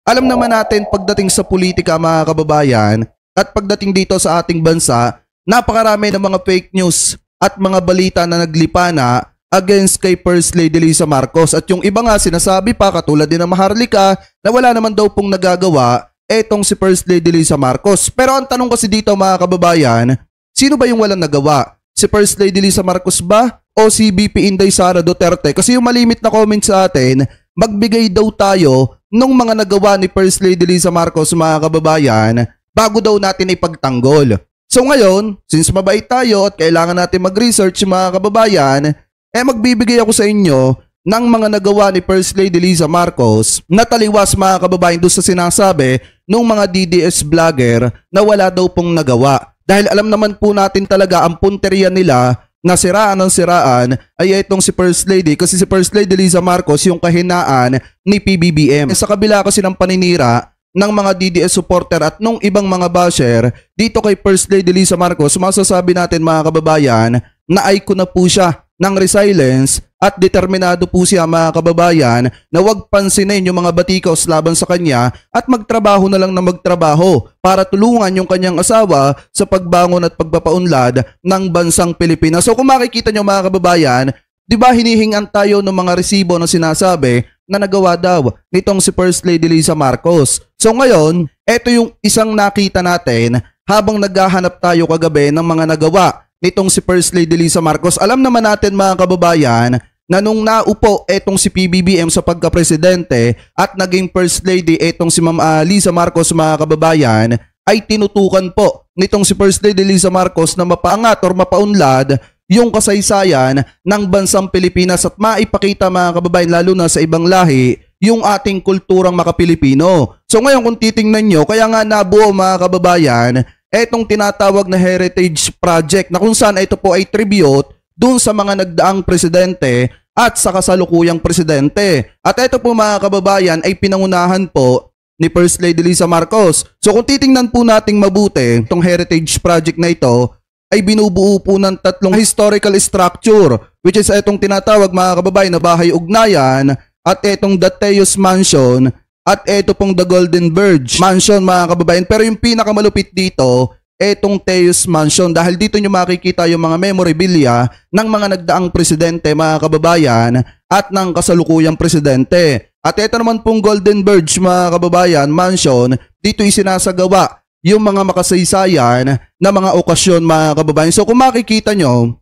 Alam naman natin pagdating sa politika mga kababayan at pagdating dito sa ating bansa, napakarami ng mga fake news at mga balita na naglipana against kay First Lady Lisa Marcos. At yung iba nga sinasabi pa katulad din ng Maharlika na wala naman daw pong nagagawa etong si First Lady Lisa Marcos. Pero ang tanong kasi dito mga kababayan, sino ba yung walang nagawa? Si First Lady Lisa Marcos ba o si VP Inday Sara Duterte? Kasi yung malimit na comment sa atin, magbigay daw tayo nung mga nagawa ni First Lady Lisa Marcos mga kababayan bago daw natin ipagtanggol. So ngayon, since mabait tayo at kailangan natin mag-research mga kababayan, magbibigay ako sa inyo ng mga nagawa ni First Lady Lisa Marcos na taliwas mga kababayan doon sa sinasabi ng mga DDS vlogger na wala daw pong nagawa. Dahil alam naman po natin talaga ang punteriya nila na siraan ng siraan ay itong si First Lady, kasi si First Lady Lisa Marcos yung kahinaan ni PBBM. Sa kabila kasi ng paninira ng mga DDS supporter at nung ibang mga basher dito kay First Lady Lisa Marcos, masasabi natin mga kababayan na icon na po siya ng resilience at determinado po siya mga kababayan na wag pansinin yung mga batikos laban sa kanya at magtrabaho na lang na magtrabaho para tulungan yung kanyang asawa sa pagbangon at pagpapaunlad ng bansang Pilipinas. So kung makikita nyo mga kababayan, di ba hinihingan tayo ng mga resibo na sinasabi na nagawa daw nitong si First Lady Lisa Marcos. So ngayon, eto yung isang nakita natin habang naghahanap tayo kagabi ng mga nagawa nitong si First Lady Lisa Marcos. Alam naman natin mga kababayan na nung naupo etong si PBBM sa pagka-presidente at naging First Lady etong si Ma'am Lisa Marcos mga kababayan, ay tinutukan po nitong si First Lady Lisa Marcos na mapaangat or mapaunlad yung kasaysayan ng bansang Pilipinas at maipakita mga kababayan lalo na sa ibang lahi yung ating kulturang makapilipino. So ngayon kung titingnan nyo, kaya nga nabuo mga kababayan etong tinatawag na Heritage Project na kung saan ito po ay tribute dun sa mga nagdaang presidente at sa kasalukuyang presidente. At ito po mga kababayan ay pinangunahan po ni First Lady Lisa Marcos. So kung titingnan po nating mabuti, itong Heritage Project na ito ay binubuo po ng tatlong historical structure, which is itong tinatawag mga kababayan na Bahay Ugnayan at itong The Teos Mansion at ito pong The Golden Verge Mansion mga kababayan. Pero yung pinakamalupit dito, etong Teos Mansion, dahil dito nyo makikita yung mga memorabilia ng mga nagdaang presidente mga kababayan at ng kasalukuyang presidente. At ito naman pong Golden Verge mga kababayan Mansion, dito isinasagawa yung mga makasaysayan na mga okasyon mga kababayan. So kung makikita nyo,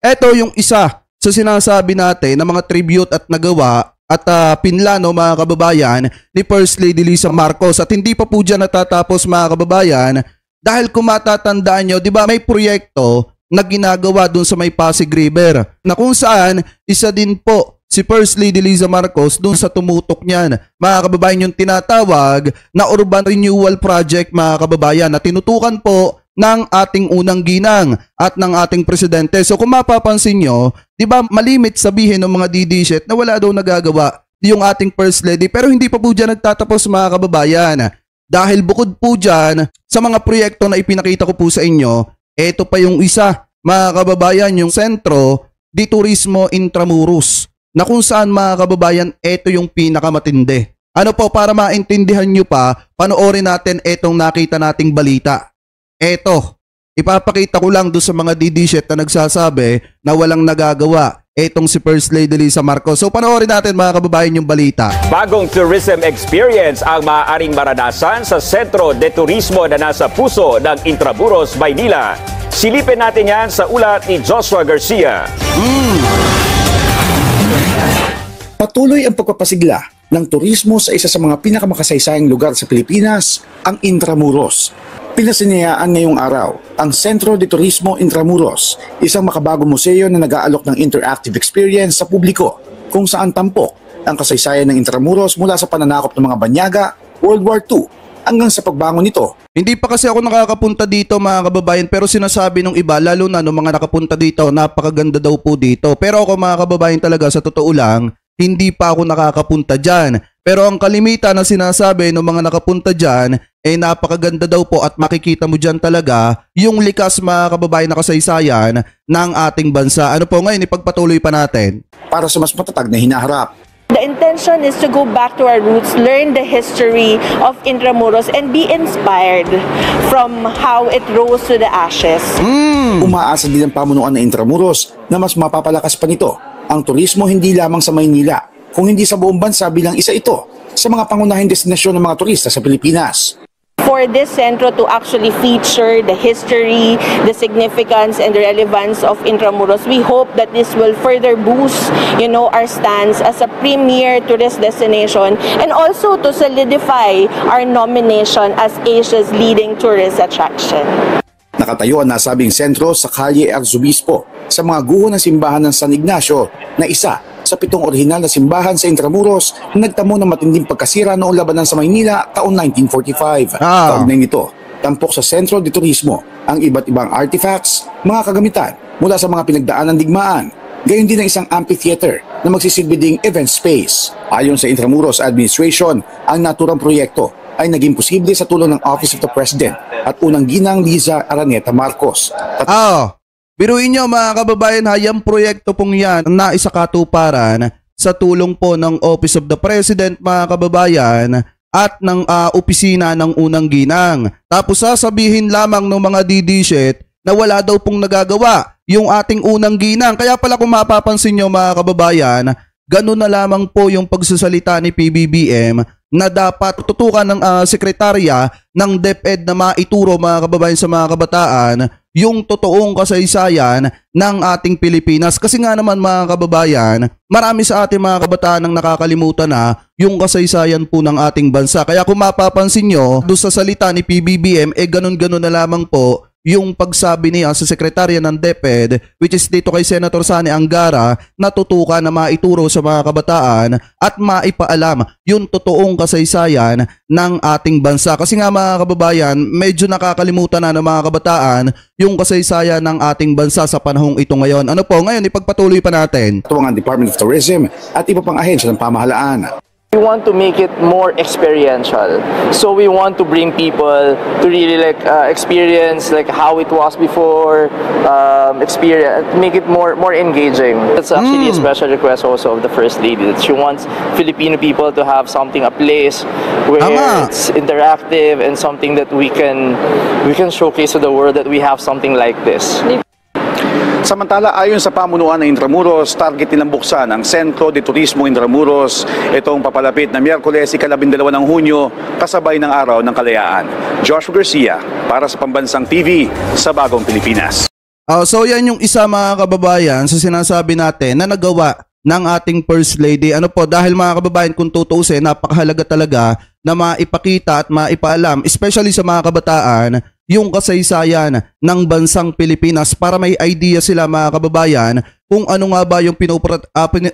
ito yung isa sa sinasabi natin na mga tribute at nagawa at pinlano mga kababayan ni First Lady Lisa Marcos. At hindi pa po dyan natatapos mga kababayan, dahil kung matatandaan nyo, di ba may proyekto na ginagawa dun sa may Pasig River na kung saan isa din po si First Lady Lisa Marcos dun sa tumutok niyan mga kababayan, yung tinatawag na Urban Renewal Project mga kababayan na tinutukan po ng ating unang ginang at ng ating presidente. So kung mapapansin nyo, di ba malimit sabihin ng mga DDS na wala daw nagagawa yung ating First Lady, pero hindi pa po dyan nagtatapos mga kababayan. Dahil bukod po dyan sa mga proyekto na ipinakita ko po sa inyo, eto pa yung isa mga kababayan, yung Sentro de Turismo Intramuros, na kung saan mga kababayan eto yung pinakamatindi. Ano po, para maintindihan nyo pa, panoorin natin etong nakita nating balita. Eto, ipapakita ko lang doon sa mga DDS na nagsasabi na walang nagagawa etong si First Lady Lisa Marcos. So panoorin natin mga kababayan yung balita. Bagong tourism experience ang maaaring maranasan sa Sentro de Turismo na nasa puso ng Intramuros, Maynila. Silipin natin yan sa ulat ni Joshua Garcia. Patuloy ang pagpapasigla ng turismo sa isa sa mga pinakamakasaysaing lugar sa Pilipinas, ang Intramuros. Pinasinayaan ngayong araw ang Sentro de Turismo Intramuros, isang makabagong museo na nag-aalok ng interactive experience sa publiko kung saan tampok ang kasaysayan ng Intramuros mula sa pananakop ng mga banyaga, World War II, hanggang sa pagbangon nito. Hindi pa kasi ako nakakapunta dito mga kababayan, pero sinasabi ng iba, lalo na nung mga nakapunta dito, napakaganda daw po dito. Pero ako mga kababayan talaga, sa totoo lang, hindi pa ako nakakapunta dyan. Pero ang kalimitan na sinasabi ng mga nakapunta dyan, napakaganda daw po at makikita mo dyan talaga yung likas mga kababayan na kasaysayan ng ating bansa. Ano po ngayon, ipagpatuloy pa natin. Para sa mas matatag na hinaharap, The intention is to go back to our roots, learn the history of Intramuros, and be inspired from how it rose to the ashes. Umaasa din ang pamunuan ng Intramuros na mas mapapalakas pa nito ang turismo hindi lamang sa Maynila, kung hindi sa buong bansa bilang isa ito sa mga pangunahing destinasyon ng mga turista sa Pilipinas. For this centro to actually feature the history, the significance, and the relevance of Intramuros, we hope that this will further boost, our stance as a premier tourist destination, and also to solidify our nomination as Asia's leading tourist attraction. Nakatayo ang nasabing sentro sa Calle Arzobispo sa mga guho ng simbahan ng San Ignacio na isa sa 7 orihinal na simbahan sa Intramuros na nagtamo ng matinding pagkasira noong labanan sa Maynila taong 1945. Kaugnay nito, tampok sa Sentro de Turismo ang iba't ibang artifacts, mga kagamitan mula sa mga pinagdaanan digmaan, gayon din ang isang amphitheater na magsisilbi ding event space. Ayon sa Intramuros Administration, ang naturang proyekto ay naging posible sa tulong ng Office of the President at unang ginang Liza Araneta Marcos. Biruin nyo mga kababayan, yung proyekto pong yan na isakatuparan sa tulong po ng Office of the President mga kababayan at ng opisina ng unang ginang. Tapos sasabihin lamang ng mga didishit na wala daw pong nagagawa yung ating unang ginang. Kaya pala kung mapapansin nyo mga kababayan, ganun na lamang po yung pagsasalita ni PBBM na dapat tutukan ng sekretarya ng DepEd na maituro mga kababayan sa mga kabataan yung totoong kasaysayan ng ating Pilipinas. Kasi nga naman mga kababayan, marami sa ating mga kabataan ang nakakalimutan na yung kasaysayan po ng ating bansa. Kaya kung mapapansin nyo, doon sa salita ni PBBM, ganun-ganun na lamang po yung pagsabi niya sa sekretarya ng DepEd, which is dito kay Senator Sani Angara, na tutukan na maituro sa mga kabataan at maipaalam yung totoong kasaysayan ng ating bansa. Kasi nga mga kababayan, medyo nakakalimutan na ng mga kabataan yung kasaysayan ng ating bansa sa panahong ito ngayon. Ano po, ngayon ipagpatuloy pa natin. Ito ang Department of Tourism at iba pang ahensya ng pamahalaan. We want to make it more experiential. So we want to bring people to really experience how it was before, make it more engaging. That's actually a special request also of the First Lady, that she wants Filipino people to have a place where it's interactive and something that we can showcase to the world that we have something like this. Samantala, ayon sa pamunuan ng Intramuros, target nilang buksan ang Sentro de Turismo Intramuros itong papalapit na Miyerkules, ika-12 ng Hunyo, kasabay ng Araw ng Kalayaan. Joshua Garcia, para sa Pambansang TV sa Bagong Pilipinas. So yan yung isa mga kababayan sa sinasabi natin na nagawa ng ating First Lady. Ano po, dahil mga kababayan kung tutuusin, napakahalaga talaga na maipakita at maipaalam, especially sa mga kabataan, yung kasaysayan ng bansang Pilipinas para may idea sila mga kababayan kung ano nga ba yung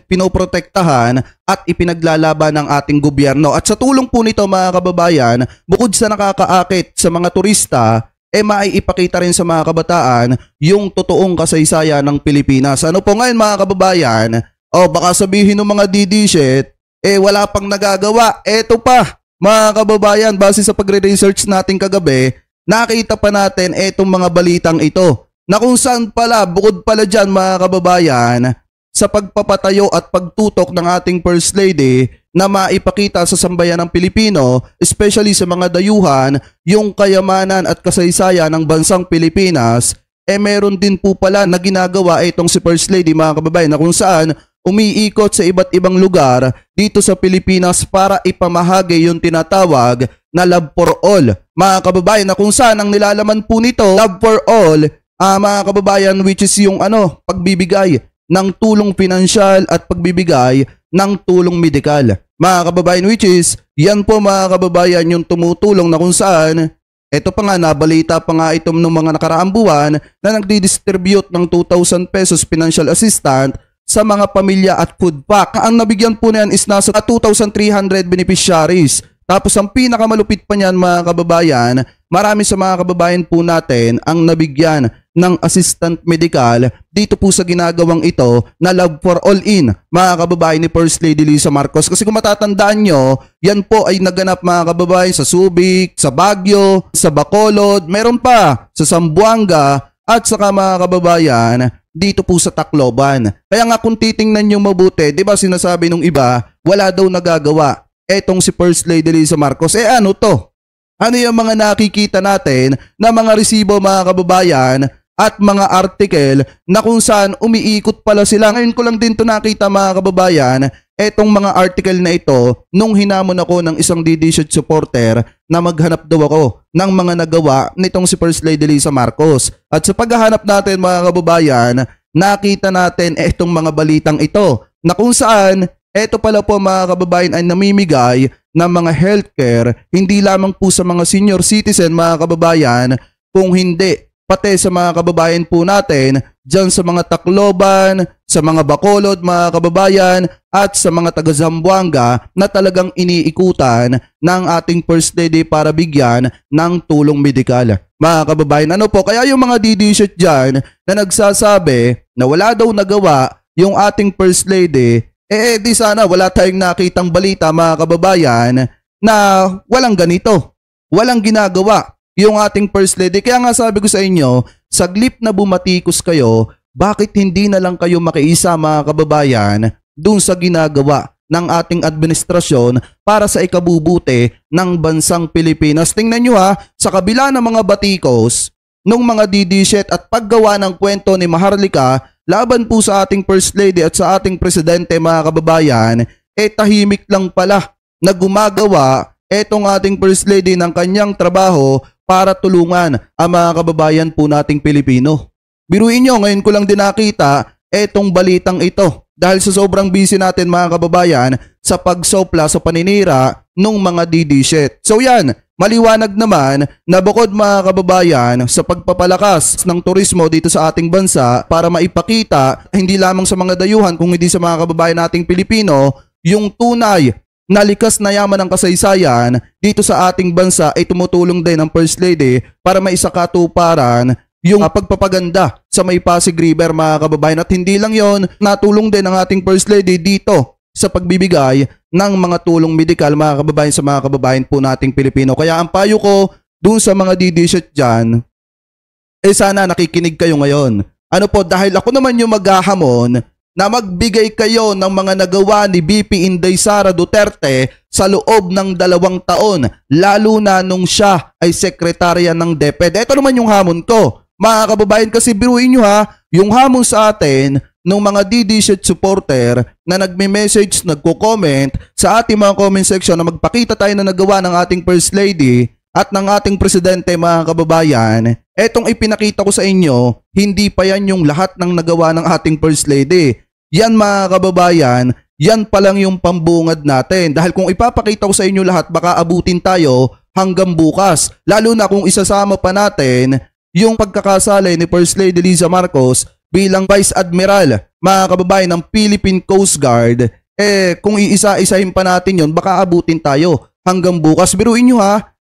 pinoprotektahan at ipinaglalaban ng ating gobyerno. At sa tulong po nito mga kababayan, bukod sa nakakaakit sa mga turista, maiipakita rin sa mga kabataan yung totoong kasaysayan ng Pilipinas. Ano po ngayon mga kababayan? Baka sabihin ng mga didishit, wala pang nagagawa. Eto pa mga kababayan, base sa pagre-research natin kagabi, nakita pa natin etong mga balitang ito na kung saan pala, bukod pala dyan mga kababayan, sa pagpapatayo at pagtutok ng ating First Lady na maipakita sa sambayan ng Pilipino, especially sa mga dayuhan, yung kayamanan at kasaysayan ng bansang Pilipinas, meron din po pala na ginagawa itong si First Lady mga kababayan na kung saan umiikot sa iba't ibang lugar dito sa Pilipinas para ipamahagi yung tinatawag na Love for All. Mga kababayan, na kung saan ang nilalaman po nito, Love for All, mga kababayan, which is yung pagbibigay ng tulong pinansyal at pagbibigay ng tulong medikal. Mga kababayan, which is, yan po mga kababayan yung tumutulong na kung saan, eto pa nga, nabalita pa nga itong ng mga nakaraang buwan na nagdi-distribute ng 2,000 pesos financial assistant sa mga pamilya at food pack. Ang nabigyan po niyan is nasa 2,300 beneficiaries. Tapos ang pinakamalupit pa niyan mga kababayan, marami sa mga kababayan po natin ang nabigyan ng assistant medical dito po sa ginagawang ito na Love for All in, mga kababayan ni First Lady Liza Marcos. Kasi kung matatandaan nyo, yan po ay naganap mga kababayan sa Subic, sa Baguio, sa Bacolod, meron pa sa Zamboanga, at saka mga kababayan, dito po sa Tacloban. Kaya nga kung titingnan nyo mabuti, di ba sinasabi nung iba, wala daw nagagawa. Etong si First Lady Lisa Marcos, ano to? Ano yung mga nakikita natin na mga resibo mga kababayan at mga article na kung saan umiikot pala sila. Ngayon ko lang din to nakita mga kababayan, etong mga article na ito nung hinamon ako ng isang DD Shoot supporter na maghanap daw ako ng mga nagawa nitong si First Lady Lisa Marcos. At sa paghahanap natin mga kababayan, nakita natin etong mga balitang ito na kung saan eto pala po mga kababayan ay namimigay ng mga healthcare hindi lamang po sa mga senior citizen mga kababayan, kung hindi pati sa mga kababayan po natin dyan sa mga Tacloban, sa mga Bacolod mga kababayan at sa mga taga Zamboanga na talagang iniikutan ng ating First Lady para bigyan ng tulong medikal. Mga kababayan, ano po, kaya yung mga DD-shoot dyan na nagsasabi na wala daw nagawa yung ating First Lady, di sana wala tayong nakitang balita mga kababayan na walang ganito, walang ginagawa yung ating First Lady. Kaya nga sabi ko sa inyo, saglip na bumatikos kayo, bakit hindi na lang kayo makiisa mga kababayan dun sa ginagawa ng ating administrasyon para sa ikabubuti ng bansang Pilipinas. Tingnan nyo sa kabila ng mga batikos, nung mga DD-shit at paggawa ng kwento ni Maharlika laban po sa ating First Lady at sa ating Presidente mga kababayan, tahimik lang pala na gumagawa etong ating First Lady ng kanyang trabaho para tulungan ang mga kababayan po nating Pilipino. Biruin nyo, ngayon ko lang din nakita etong balitang ito dahil sa sobrang busy natin mga kababayan sa pagsopla sa paninira ng mga DD-shit. So yan, maliwanag naman na bukod mga kababayan sa pagpapalakas ng turismo dito sa ating bansa para maipakita hindi lamang sa mga dayuhan kung hindi sa mga kababayan nating Pilipino yung tunay na likas na yaman ng kasaysayan dito sa ating bansa ay tumutulong din ng First Lady para maisakatuparan yung pagpapaganda sa may Pasig River mga kababayan. At hindi lang yon, natulong din ang ating First Lady dito sa pagbibigay ng mga tulong medikal mga kababayan sa mga kababayan po nating Pilipino. Kaya ang payo ko dun sa mga DD-shit dyan, sana nakikinig kayo ngayon. Ano po, dahil ako naman yung maghahamon na magbigay kayo ng mga nagawa ni BP Inday Sara Duterte sa loob ng 2 taon, lalo na nung siya ay sekretarya ng DepEd. Ito naman yung hamon ko, mga kababayan, kasi biruin nyo yung hamon sa atin ng mga DD-shit supporter na nagme-message, nagko-comment sa ating mga comment section na magpakita tayo na nagawa ng ating First Lady at ng ating Presidente mga kababayan. Etong ipinakita ko sa inyo, hindi pa yan yung lahat ng nagawa ng ating First Lady. Yan mga kababayan, yan pa lang yung pambungad natin. Dahil kung ipapakita ko sa inyo lahat, baka abutin tayo hanggang bukas. Lalo na kung isasama pa natin yung pagkakasali ni First Lady Lisa Marcos bilang Vice Admiral, mga kababayan, ng Philippine Coast Guard. Kung iisa-isahin pa natin yon, baka abutin tayo hanggang bukas. Biruin nyo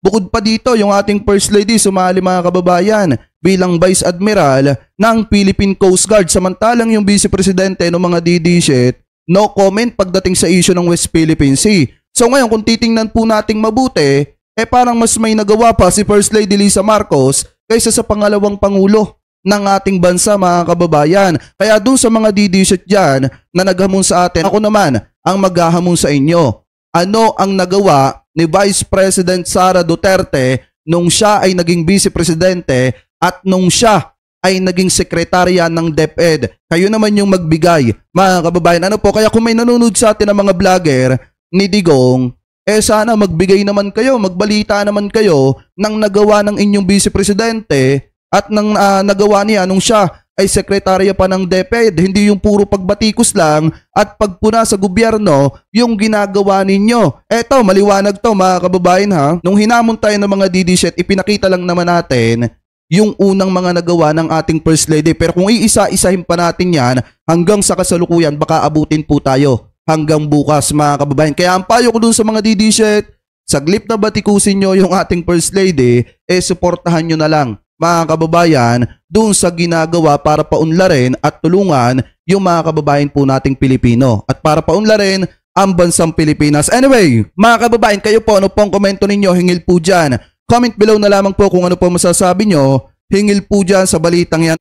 bukod pa dito, yung ating First Lady sumali mga kababayan bilang Vice Admiral ng Philippine Coast Guard. Samantalang yung Vice Presidente ng mga DD-shit, no comment pagdating sa issue ng West Philippine Sea. So ngayon kung titingnan po nating mabuti, parang mas may nagawa pa si First Lady Lisa Marcos kaysa sa pangalawang Pangulo ng ating bansa mga kababayan. Kaya dun sa mga DD-shit dyan na naghamon sa atin, ako naman ang maghahamon sa inyo. Ano ang nagawa ni Vice President Sara Duterte nung siya ay naging Vice Presidente at nung siya ay naging sekretarya ng DepEd? Kayo naman yung magbigay mga kababayan. Ano po, kaya kung may nanonood sa atin ng mga vlogger ni Digong, sana magbigay naman kayo, magbalita naman kayo ng nagawa ng inyong Vice Presidente at ng nagawa niya nung siya ay sekretarya pa ng DepEd. Hindi yung puro pagbatikos lang at pagpuna sa gobyerno yung ginagawa ninyo. Eto, maliwanag to mga kababayan Nung hinamon tayo ng mga DD-shit, ipinakita lang naman natin yung unang mga nagawa ng ating First Lady. Pero kung iisa-isahin pa natin yan hanggang sa kasalukuyan, baka abutin po tayo hanggang bukas mga kababayan. Kaya ang payo ko dun sa mga DD-shit, saglip na batikusin nyo yung ating First Lady, suportahan nyo na lang mga kababayan dun sa ginagawa para paunlarin at tulungan yung mga kababayan po nating Pilipino at para paunlarin ang bansang Pilipinas. Anyway, mga kababayan, kayo po, ano pong komento ninyo? Hingil po dyan. Comment below na lamang po kung ano po masasabi nyo. Hingil po dyan sa balitang yan.